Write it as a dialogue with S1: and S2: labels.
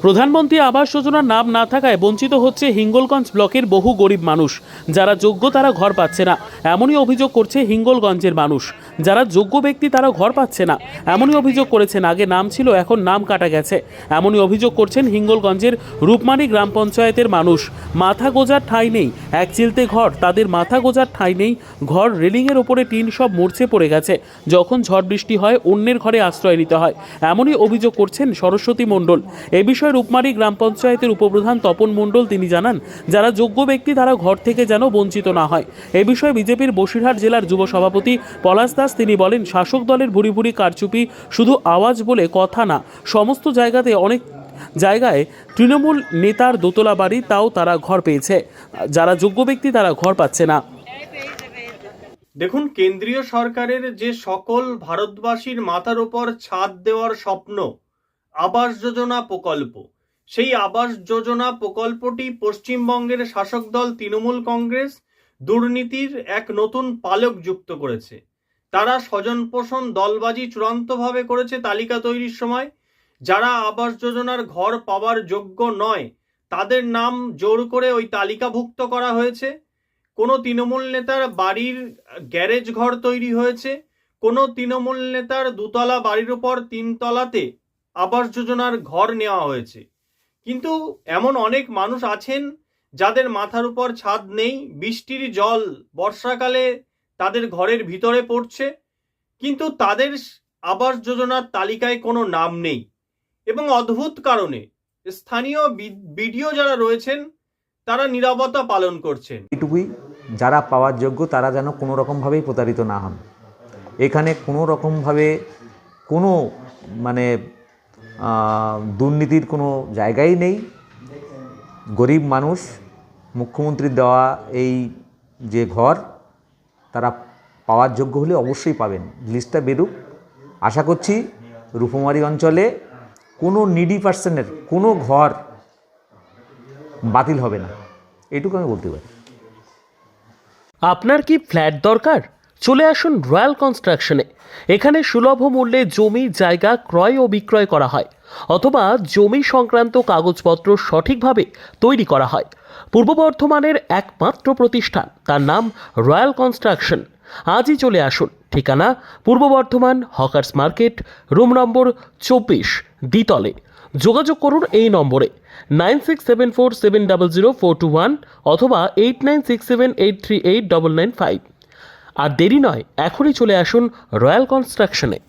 S1: প্রধানমন্ত্রী আবাস যোজনার নাম না থাকায় বঞ্চিত হচ্ছে হিঙ্গলগঞ্জ ব্লকের বহু গরিব মানুষ। যারা যোগ্য তারা ঘর পাচ্ছে না, এমনই অভিযোগ করছে হিঙ্গলগঞ্জের মানুষ। যারা যোগ্য ব্যক্তি তারা ঘর পাচ্ছে না, এমনই অভিযোগ করেছেন। আগে নাম ছিল, এখন নাম কাটা গেছে, এমনই অভিযোগ করছেন হিঙ্গলগঞ্জের রূপমারি গ্রাম পঞ্চায়েতের মানুষ। মাথা গোজার ঠাঁই নেই, এক চিলতে ঘর, তাদের মাথা গোজার ঠাঁই নেই। ঘর রেলিংয়ের ওপরে টিন সব মরচে পড়ে গেছে। যখন ঝড় বৃষ্টি হয় অন্যের ঘরে আশ্রয় নিতে হয়, এমনই অভিযোগ করছেন সরস্বতী মণ্ডল। এ বিষয়ে রূপমারি গ্রাম পঞ্চায়েতের উপপ্রধান তপন মণ্ডল তিনি জানান, যারা যোগ্য ব্যক্তি তারা ঘর থেকে যেন বঞ্চিত না হয়। এ বিষয়ে বিজেপির বসিরহাট জেলার যুব সভাপতি পলাশ দাস তিনি বলেন, শাসক দলের ভুরি ভুরি কারচুপি শুধু আওয়াজ বলে কথা না, সমস্ত জায়গাতে অনেক জায়গায় তৃণমূল নেতার দোতলা বাড়ি, তাও তারা ঘর পেয়েছে। যারা যোগ্য ব্যক্তি তারা ঘর পাচ্ছে না।
S2: দেখুন, কেন্দ্রীয় সরকারের যে সকল ভারতবাসীর মাথার উপর ছাদ দেওয়ার স্বপ্ন আবাস যোজনা প্রকল্প, সেই আবাস যোজনা প্রকল্পটি পশ্চিমবঙ্গের শাসক দল তৃণমূল কংগ্রেস দুর্নীতির এক নতুন পালক যুক্ত করেছে। তারা স্বজন পোষণ দলবাজি চূড়ান্তভাবে করেছে তালিকা তৈরির সময়। যারা আবাস যোজনার ঘর পাওয়ার যোগ্য নয় তাদের নাম জোর করে ওই তালিকাভুক্ত করা হয়েছে। কোনো তৃণমূল নেতার বাড়ির গ্যারেজ ঘর তৈরি হয়েছে, কোনো তৃণমূল নেতার দুতলা বাড়ির উপর তিনতলাতে আবাস যোজনার ঘর নেওয়া হয়েছে। কিন্তু এমন অনেক মানুষ আছেন যাদের মাথার উপর ছাদ নেই, বৃষ্টির জল বর্ষাকালে তাদের ঘরের ভিতরে পড়ছে, কিন্তু তাদের আবাস যোজনার তালিকায় কোনো নাম নেই। এবং অদ্ভুত কারণে স্থানীয় বিডিও যারা রয়েছেন তারা নীরবতা পালন করছেন।
S3: এটুকুই, যারা পাওয়ার যোগ্য তারা যেন কোনো রকমভাবেই প্রতারিত না হন। এখানে কোনো রকমভাবে কোনো দুর্নীতির কোনো জায়গাই নেই। গরিব মানুষ মুখ্যমন্ত্রীর দেওয়া এই যে ঘর তারা পাওয়ার যোগ্য হলে অবশ্যই পাবেন। লিস্টটা বেরুক, আশা করছি রূপমারি অঞ্চলে কোনো নিডি পার্সনের কোনো ঘর বাতিল হবে না, এটুকু আমি বলতে পারি।
S1: আপনার কি ফ্ল্যাট দরকার? চলে আসুন রয়্যাল কনস্ট্রাকশনে। এখানে সুলভ মূল্যে জমি জায়গা ক্রয় ও বিক্রয় করা হয়, অথবা জমি সংক্রান্ত কাগজপত্র সঠিকভাবে তৈরি করা হয়। পূর্ব বর্ধমানের একমাত্র প্রতিষ্ঠান, তার নাম রয়্যাল কনস্ট্রাকশন। আজই চলে আসুন। ঠিকানা পূর্ব Bardhaman hawkers market, room number 24, দ্বিতলে। যোগাযোগ করুন এই নম্বরে 9674700421 অথবা 8967838995। আর দেরি নয়, এখনই চলে আসুন রয়্যাল কনস্ট্রাকশনে।